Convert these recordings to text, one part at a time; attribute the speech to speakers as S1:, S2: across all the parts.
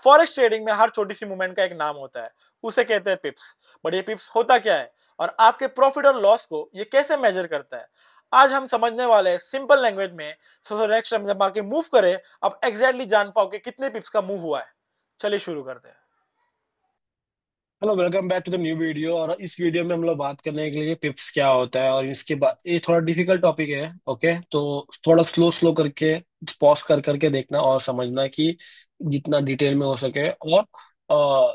S1: Forex trading में हर छोटी सी movement का एक नाम होता है, उसे कहते हैं पिप्स। बट ये पिप्स होता क्या है और आपके प्रॉफिट और लॉस को ये कैसे मेजर करता है, आज हम समझने वाले हैं सिंपल लैंग्वेज में। सो नेक्स्ट टाइम जब मार्केट मूव करे, आप एग्जैक्टली जान पाओ कि कितने पिप्स का मूव हुआ है। चलिए शुरू करते हैं।
S2: Hello, welcome back to the new video. और इस वीडियो में हम लोग बात करने के लिए पिप्स क्या होता है, और इसके बाद ये थोड़ा डिफिकल्ट टॉपिक है। ओके, तो थोड़ा स्लो स्लो करके पॉज कर करके देखना और समझना कि जितना डिटेल में हो सके। और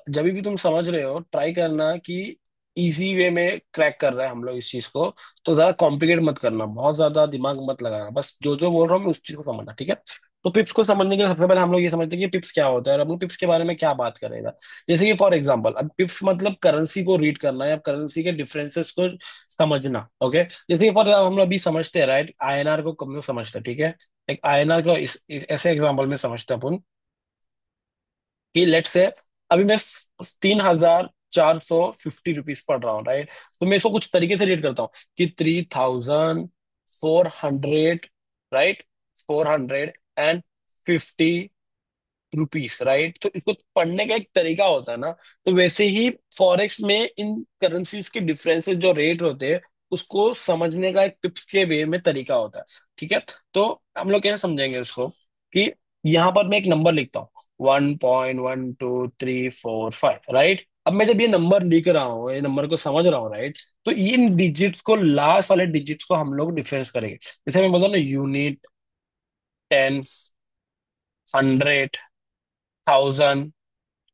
S2: जब भी तुम समझ रहे हो, ट्राई करना कि इजी वे में क्रैक कर रहे हैं हम लोग इस चीज को। तो ज्यादा कॉम्प्लिकेट मत करना, बहुत ज्यादा दिमाग मत लगाना, बस जो जो बोल रहा हूँ मैं उस चीज को समझना, ठीक है। तो पिप्स को समझने के लिए सबसे पहले हम लोग ये समझते हैं कि पिप्स क्या होता है और हम लोग पिप्स के बारे में क्या बात करेगा। जैसे कि फॉर एग्जांपल, अब पिप्स मतलब करेंसी को रीड करना या करेंसी के डिफरेंसेस को समझना। ओके, जैसे कि फॉर हम लोग अभी समझते हैं, राइट, आईएनआर को कब में समझते हैं, ठीक है। एक आईएनआर को ऐसे एग्जांपल में समझते हैं अपन कि लेट से अभी मैं 3,450 रुपीज पढ़ रहा हूँ, राइट। तो मैं इसको कुछ तरीके से रीड करता हूँ कि 3,400, राइट, 450 रुपीस, राइट। तो इसको पढ़ने का एक तरीका होता है ना। तो वैसे ही फॉरेक्स में इन करेंसीज के डिफरेंसेस जो रेट होते हैं, उसको समझने का एक टिप्स के वे में तरीका होता है, ठीक है। तो हम लोग कैसे समझेंगे इसको कि यहाँ पर मैं एक नंबर लिखता हूँ, 1.12345, राइट। अब मैं जब ये नंबर लिख रहा हूँ, ये नंबर को समझ रहा हूँ, राइट, तो इन डिजिट्स को, लास्ट वाले डिजिट्स को हम लोग डिफरेंस करेंगे। जैसे मैं बोलता हूँ ना, यूनिट, टेंस, 100, 1000,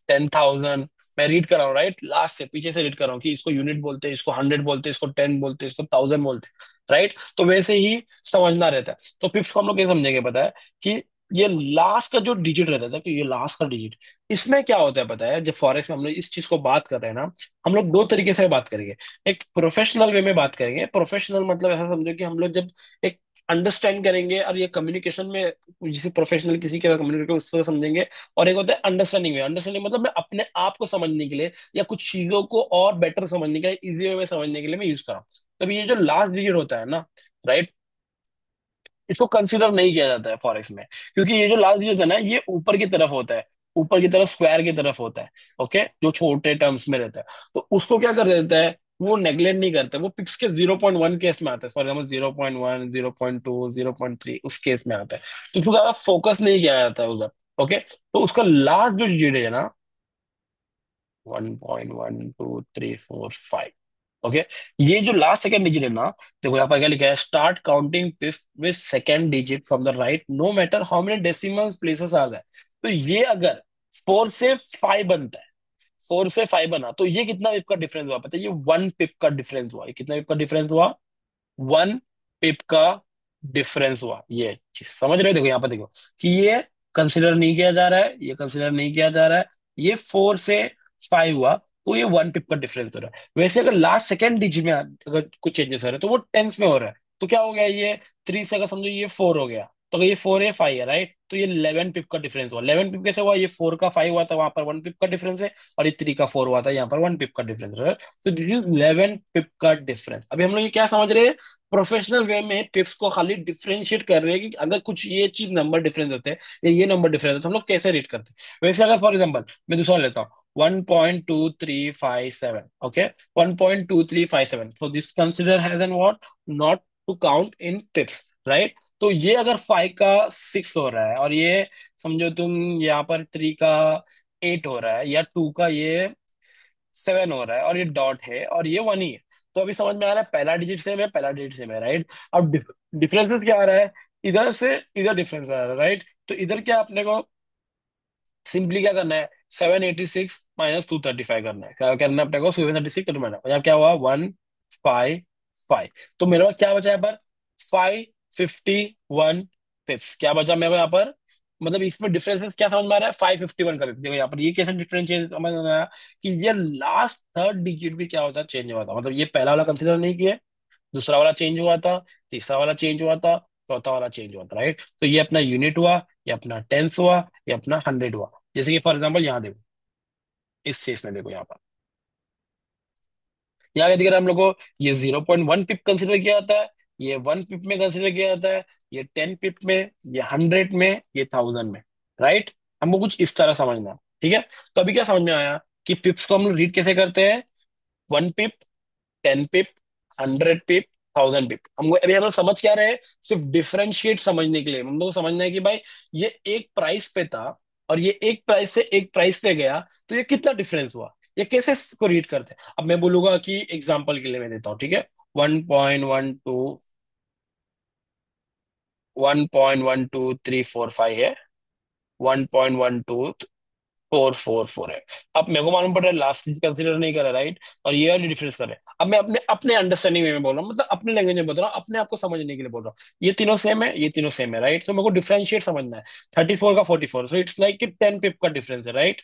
S2: 10,000। मैं रीड कर रहा हूँ, राइट, लास्ट से पीछे से रीड कर रहा हूँ कि इसको यूनिट बोलते हैं, इसको 100 बोलते हैं, इसको 10 बोलते हैं, इसको 1000 बोलते हैं, राइट। तो वैसे ही समझना रहता है। तो पिप्स को हम लोग ये समझेंगे, पता है कि ये लास्ट का जो डिजिट रहता था, कि ये लास्ट का डिजिट, इसमें क्या होता है पता है। जब फॉरेस्ट में हम लोग इस चीज को बात कर रहे हैं ना, हम लोग दो तरीके से बात करेंगे। एक प्रोफेशनल वे में बात करेंगे। प्रोफेशनल मतलब ऐसा समझो कि हम लोग जब एक अंडरस्टैंड करेंगे और ये कम्युनिकेशन में, जिसे प्रोफेशनल किसी के कम्युनिकेट उस तरह समझेंगे। और एक होता है अंडरस्टैंडिंग में। अंडरस्टैंडिंग मतलब मैं अपने आप को समझने के लिए या कुछ चीजों को और बेटर समझने के लिए, इजी वे में समझने के लिए मैं यूज कर रहा हूँ। तब ये जो लास्ट डिजिट होता है ना, राइट, इसको कंसिडर नहीं किया जाता है फॉरेक्स में। क्योंकि ये जो लास्ट डिजिट है ना, ये ऊपर की तरफ होता है, ऊपर की तरफ स्क्वायर की तरफ होता है। ओके, जो छोटे टर्म्स में रहता है, तो उसको क्या कर देता है, वो नेग्लेक्ट नहीं करता, वो पिक्स के 0.1 केस में आता है। फॉर एग्जाम्पल 0.1, 0.2, 0.3 उस केस में आता है। तो उसको ज्यादा फोकस नहीं किया जाता है उधर। ओके, तो उसका लास्ट जो डिजिट है ना, 1.1234, ओके, ये जो लास्ट सेकंड डिजिट है ना, देखो यहाँ पर क्या लिखा है, start counting with second digit from the right, no matter how many decimal places are there. तो ये अगर 4 से 5 बनता है, 4 से 5 बना, तो ये कितना पिप का डिफरेंस हुआ पता है? ये 1 पिप का डिफरेंस हुआ। ये कितना पिप का डिफरेंस हुआ? 1 पिप का डिफरेंस हुआ। ये चीज समझ रहे हो? देखो यहाँ पर देखो कि ये कंसिडर नहीं किया जा रहा है, ये कंसिडर नहीं किया जा रहा है। ये 4 से 5 हुआ, तो ये 1 पिप का डिफरेंस हो रहा है। वैसे अगर लास्ट सेकेंड डिजिट में अगर कुछ चेंजेस हो रहे हैं, तो वो टेंस में हो रहा है। तो क्या हो गया, ये 3 से अगर समझो ये 4 हो गया, तो अगर ये 4 है 5 है, राइट, तो ये 11 पिप का डिफरेंस हुआ। 11 पिप कैसे हुआ? ये 4 का 5 हुआ था, वहां पर 1 पिप का डिफरेंस है। और ये 3 का 4 हुआ था, यहाँ पर 1 पिप का डिफरेंस है। तो दिस इज 11 पिप का डिफरेंस। अभी हम लोग ये क्या समझ रहे हैं? प्रोफेशनल वे में पिप्स को खाली डिफरेंशिएट कर रहे हैं कि अगर कुछ ये चीज नंबर डिफरेंस होते हैं या ये नंबर डिफरेंस होते हैं, तो हम लोग कैसे रीड करते हैं। वैसे अगर फॉर एग्जाम्पल मैं दूसरा लेता हूँ, 1.2357, okay, 1.2357, so this consider has an what, not to count in pips, right. तो ये अगर 5 का 6 हो रहा है, और ये समझो तुम यहाँ पर 3 का 8 हो रहा है, या 2 का ये 7 हो रहा है, और ये डॉट है, और ये 1 ही है, तो अभी समझ में आ रहा है पहला डिजिट सेम है, पहला डिजिट सेम है, राइट। अब डिफरेंसेस क्या आ रहा है? इधर से इधर डिफरेंस आ रहा है, राइट। तो इधर क्या अपने को सिंपली क्या करना है, 786 - 235 करना है। क्या करना है अपने को? 736 यहाँ क्या हुआ, 155। तो मेरे पास क्या बचा यहाँ पर? 551 पिप्स। क्या बचा मेरे को यहाँ पर? मतलब इसमें डिफरेंसेस क्या समझ में आ रहा है? 551 कर देखो यहाँ पर, ये कैसे डिफरेंशिएट समझ में आया कि ये लास्ट थर्ड डिजिट भी क्या होता है, चेंज हुआ था। मतलब ये पहला वाला कंसिडर नहीं किया, दूसरा वाला चेंज हुआ था, तीसरा वाला चेंज हुआ था, चौथा वाला चेंज हुआ था, राइट। तो ये अपना यूनिट हुआ, ये अपना टेंस हुआ, ये अपना 100 हुआ। जैसे कि फॉर एग्जांपल यहाँ देखो, इस चीज में देखो यहाँ पर, यहाँ क्या दिख रहा है हम लोग को? ये 0.1 पिप कंसिडर किया जाता है, ये 1 पिप में कंसिडर किया जाता है, ये 10 पिप में, ये 100 में, ये 1000 में, राइट। हमको कुछ इस तरह समझना है। ठीक है। तो अभी क्या समझ में आया कि पिप्स को हम लोग रीड कैसे करते हैं? 1 पिप, 10 पिप, 100 पिप, 1000 पिप। हमको अभी हम लोग समझ क्या रहे हैं? सिर्फ डिफरेंशिएट समझने के लिए हम लोग को समझना है कि भाई ये एक प्राइस पे था और ये एक प्राइस से एक प्राइस पे गया, तो ये कितना डिफरेंस हुआ, ये कैसे इसको रीड करते हैं। अब मैं बोलूंगा कि एग्जांपल के लिए मैं देता हूँ, ठीक है। 1.12, 1.12345 है, 1.12444 है। अब मेरे को मालूम पड़ रहा है लास्ट चीज कंसीडर नहीं कर रहा, राइट, और ये वाली डिफरेंस कर रहे हैं। अब मैं अपने अपने अंडरस्टैंडिंग में मैं बोल रहा हूँ, मतलब अपने लैंग्वेज में बोल रहा हूँ, अपने आप को समझने के लिए बोल रहा हूँ। ये तीनों सेम है, ये तीनों सेम है, राइट, तो मेरे को डिफरेंशिएट समझना है। 34 का 44, सो इट्स लाइक कि 10 पिप का डिफरेंस है, राइट।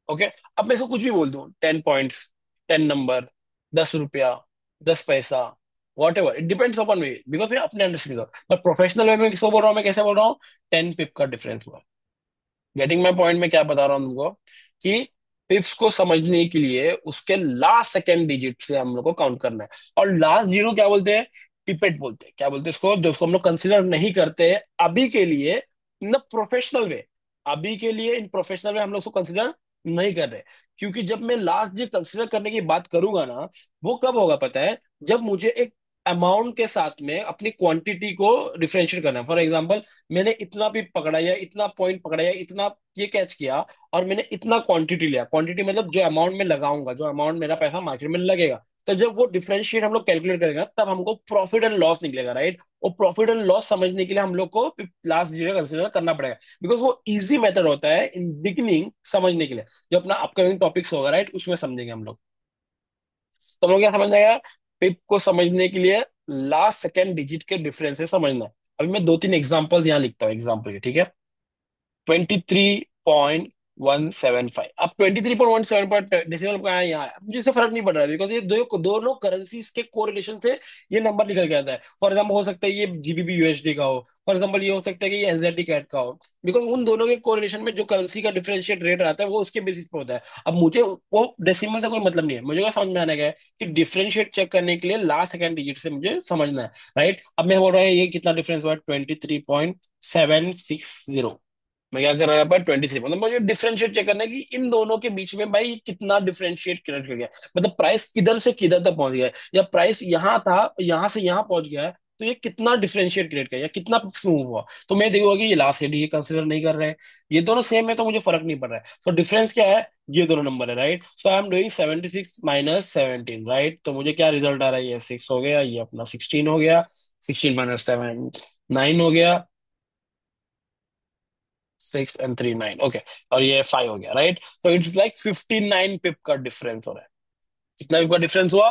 S2: ओके। अब मैं इसको कुछ भी बोल दूं, 10 पॉइंट्स, 10 नंबर, 10 रुपया, 10 पैसा, what ever, it depends upon me, because मैं अपने अंडरस्टैंडिंग पर प्रोफेशनल वे में किसको बोल रहा हूँ, मैं कैसे बोल रहा हूँ? 10 पिप का डिफरेंस हुआ। गेटिंग माई पॉइंट में क्या बता रहा हूँ तुमको कि पिप्स को समझने के लिए उसके लास्ट सेकेंड डिजिट से हम लोग को काउंट करना है। और लास्ट जीरो क्या बोलते हैं? पिपेट बोलते हैं। क्या बोलते हैं इसको, जो उसको हम लोग कंसिडर नहीं करते अभी के लिए, इन प्रोफेशनल वे। अभी के लिए इन प्रोफेशनल वे हम लोग उसको कंसिडर नहीं कर रहे, क्योंकि जब मैं लास्ट डे कंसिडर करने की बात करूंगा ना, वो कब होगा पता है? जब मुझे एक अमाउंट के साथ में अपनी क्वांटिटी को डिफरेंशिएट करना है। फॉर एग्जांपल, मैंने इतना भी पकड़ा या इतना पॉइंट पकड़ा या इतना ये कैच किया, और मैंने इतना क्वांटिटी लिया। क्वांटिटी मतलब जो अमाउंट में लगाऊंगा, जो अमाउंट मेरा पैसा मार्केट में लगेगा। तो जब वो डिफरेंशिएट हम लोग कैलकुलेट करेंगे, तब हमको प्रॉफिट एंड लॉस निकलेगा, राइट। और प्रॉफिट एंड लॉस समझने के लिए हम लोग को लास्ट जीरो कंसिडर करना पड़ेगा, बिकॉज वो इजी मेथड होता है इन बिगिनिंग समझने के लिए। जो अपना अपकमिंग टॉपिक्स होगा, राइट, उसमें समझेंगे हम लोग। तो हम लोग क्या समझ आएगा? पिप को समझने के लिए लास्ट सेकेंड डिजिट के डिफरेंस से समझना है। अभी मैं 2-3 एग्जांपल्स यहाँ लिखता हूँ एग्जाम्पल के, ठीक है। 23.175। अब 23.17 पर डेसिमल का यहाँ है, मुझे इससे फर्क नहीं पड़ रहा है, बिकॉज ये दोनों करेंसीज के कोरिलेशन से ये नंबर निकल के आता है। फॉर एग्जाम्पल हो सकता है ये जीबीपी यूएसडी का हो, फॉर एग्जाम्पल ये हो सकता है कि ये एनजेडी कैट का हो, बिकॉज उन दोनों के कोरिलेशन में जो करेंसी का डिफरेंशिएट रेट आता है वो उसके बेसिस पे होता है। अब मुझे वो डेसिमल से कोई मतलब नहीं है, मुझे क्या समझ में आने का है कि डिफरेंशिएट चेक करने के लिए लास्ट सेकंड डिजिट से मुझे समझना है, राइट। अब मैं बोल रहा हूँ ये कितना डिफरेंस हुआ, 23.760। मैं क्या कर रहा था? 23, मतलब मुझे डिफरेंशिएट चेक करना है कि इन दोनों के बीच में भाई कितना डिफरेंशिएट कर गया, मतलब प्राइस किधर से किधर तक पहुंच गया है, या प्राइस यहाँ था यहाँ से यहाँ पहुंच गया है, तो ये कितना डिफरेंशिएट क्रिएट किया या कितना स्मूव हुआ। तो मैं देखूंगा कि ये लास्ट हेड ये कंसिडर नहीं कर रहे हैं, ये दोनों सेम है, तो मुझे फर्क नहीं पड़ रहा है। तो डिफरेंस क्या है? ये दोनों नंबर है, right. So I am doing 76 - 17, right. तो मुझे क्या रिजल्ट आ रहा है? ये 6 हो गया, ये अपना 16 हो गया, 16 - 7 9 हो गया, 6 and 3 9, ओके। और ये 5 हो गया, राइट। तो इट्स लाइक 59 पिप का डिफरेंस हो रहा है। कितना पिप का डिफरेंस हुआ?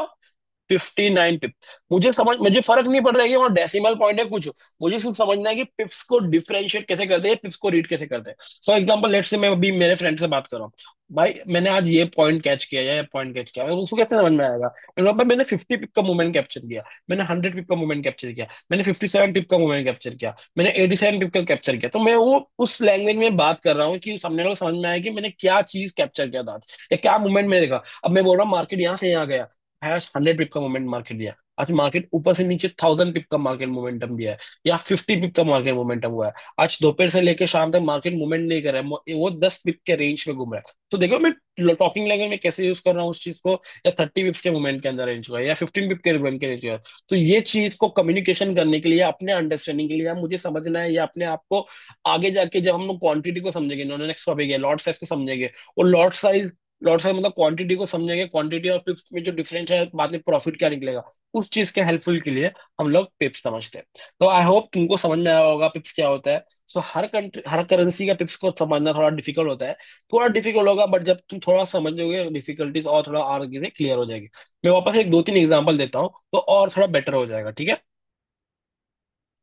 S2: 59 पिप। मुझे फर्क नहीं पड़ रहा है कि वहाँ डेसिमल पॉइंट है कुछ, मुझे सिर्फ समझना है कि पिप्स को डिफरेंशिएट कैसे करते हैं, पिप्स को रीड कैसे करते हैं। फॉर एग्जाम्पल लेट्स से मैं अभी मेरे फ्रेंड से बात कर रहा हूँ, भाई मैंने आज ये पॉइंट कैच किया या ये पॉइंट कैच किया, उसको कैसे समझ में आएगा? भाई मैंने 50 पिप का मूवमेंट कैप्चर किया, मैंने 100 पिप का मूवमेंट कैप्चर किया, मैंने 57 पिप का मूवमेंट कैप्चर किया, मैंने 87 पिप का कैप्चर किया। तो मैं वो उस लैंग्वेज में बात कर रहा हूँ कि सामने वालों को समझ में आया कि मैंने क्या चीज कैप्चर किया था आज, या क्या मूवमेंट में देखा। अब मैं बोल रहा हूँ मार्केट यहाँ से यहाँ गया, हैज 100 पिप का मोमेंट मार्केट दिया, आज मार्केट ऊपर से नीचे 1000 पिप का मार्केट मोमेंटम दिया है, या 50 पिप का मार्केट मोमेंटम हुआ है। आज दोपहर से लेकर शाम तक मार्केट मूवमेंट नहीं कर रहा है, वो 10 पिप के रेंज में घूम रहा है। तो देखो मैं टॉकिंग लैंग्वेज में कैसे यूज कर रहा हूँ उस चीज को, या 30 पिप्स के मूवमेंट के अंदर रेंज हुआ है, या 15 पिप के मूवमेंट के रेंज हुआ है। तो ये चीज को कम्युनिकेशन करने के लिए, अपने अंडरस्टैंडिंग के लिए, या मुझे समझना है, या अपने आप को आगे जाके जब हम लोग क्वांटिटी को समझेंगे, नेक्स्ट टॉपिक है लॉट साइज को समझेंगे, और लॉट साइज मतलब क्वांटिटी को समझेंगे, क्वांटिटी और पिप्स में जो डिफरेंस है, बाद में प्रॉफिट क्या निकलेगा, उस चीज के हेल्पफुल के लिए हम लोग पिप्स समझते हैं। तो आई होप तुमको समझ में आया होगा पिप्स क्या होता है। सो हर कंट्री हर करेंसी का पिप्स को समझना थोड़ा डिफिकल्ट होता है, थोड़ा डिफिकल्ट होगा, बट जब तुम थोड़ा समझोगे डिफिकल्टीज और थोड़ा आगे से क्लियर हो जाएगी। मैं वापस एक 2-3 एग्जांपल देता हूँ तो और थोड़ा बेटर हो जाएगा, ठीक है।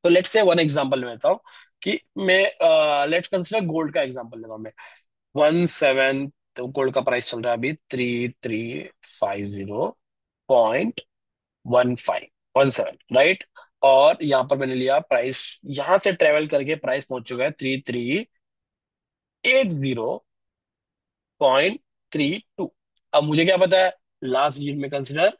S2: तो लेट्स से वन एग्जांपल लेता हूँ कि मैं लेट्स कंसिडर गोल्ड का एग्जांपल लेता हूँ मैं। 17, तो गोल्ड का प्राइस चल रहा है अभी 3350.1517, राइट। और यहाँ पर मैंने लिया प्राइस, यहां से ट्रेवल करके प्राइस पहुंच चुका है 3380.32। अब मुझे क्या पता है? लास्ट यूनिट में कंसिडर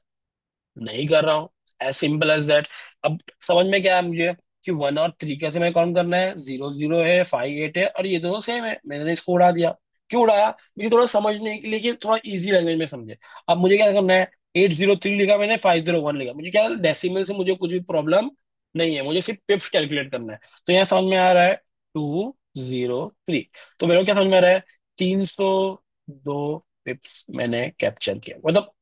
S2: नहीं कर रहा हूं, एज सिंपल एज दैट। अब समझ में क्या है मुझे कि 1 और 3 कैसे मैं काउंट करना है? 0 0 है, 5 8 है, और ये दोनों सेम है, मैंने इसको उड़ा दिया। क्यों उड़ाया? मुझे थोड़ा समझने के लिए कि थोड़ा इजी लैंग्वेज में समझे। अब मुझे क्या करना है, 803 लिखा मैंने, 501 लिखा, मुझे क्या डेसिमल से मुझे कुछ भी प्रॉब्लम नहीं है, मुझे सिर्फ पिप्स कैलकुलेट करना है। तो यहाँ समझ में आ रहा है 203। तो मेरे को क्या समझ में आ रहा है, 302 पिप्स मैंने कैप्चर किया, मतलब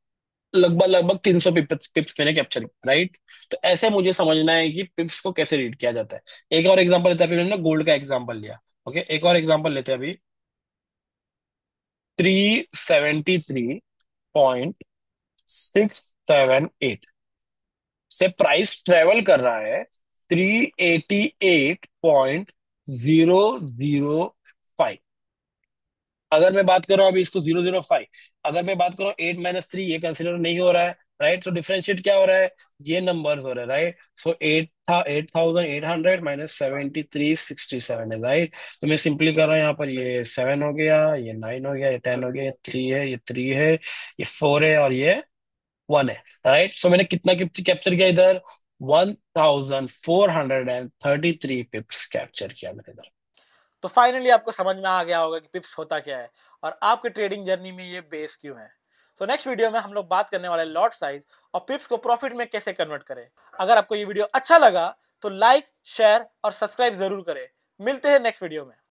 S2: लगभग लगभग 300 पिप्स पिप्स मैंने कैप्चर किया, राइट। तो ऐसे मुझे समझना है कि पिप्स को कैसे रीड किया जाता है। एक और एग्जांपल लेते हैं, अभी मैंने गोल्ड का एग्जांपल लिया। ओके, एक और एग्जांपल लेते हैं अभी। 373.678 से प्राइस ट्रेवल कर रहा है 388.005। अगर मैं बात कर रहा हूँ अभी इसको 005, अगर मैं बात करूँ 8 - 3, ये कंसिडर नहीं हो रहा है, राइट। तो डिफरेंशिएट क्या हो रहा है, ये नंबर्स हो रहे हैं, राइट। सो 8,800 - 73,67 है, राइट। तो मैं सिंपली कर रहा हूँ यहाँ पर, ये 7 हो गया, ये 9 हो गया, ये 10 हो गया, ये 3 है, ये 3 है, ये 4 है, और ये 1 है, राइट। सो मैंने कितना कैप्चर किया इधर, 1433 पिप्स कैप्चर किया मैंने इधर।
S1: तो फाइनली आपको समझ में आ गया होगा कि पिप्स होता क्या है और आपके ट्रेडिंग जर्नी में ये बेस क्यों है। तो नेक्स्ट वीडियो में हम लोग बात करने वाले लॉट साइज और पिप्स को प्रॉफिट में कैसे कन्वर्ट करें। अगर आपको ये वीडियो अच्छा लगा तो लाइक, शेयर और सब्सक्राइब जरूर करें। मिलते हैं नेक्स्ट वीडियो में।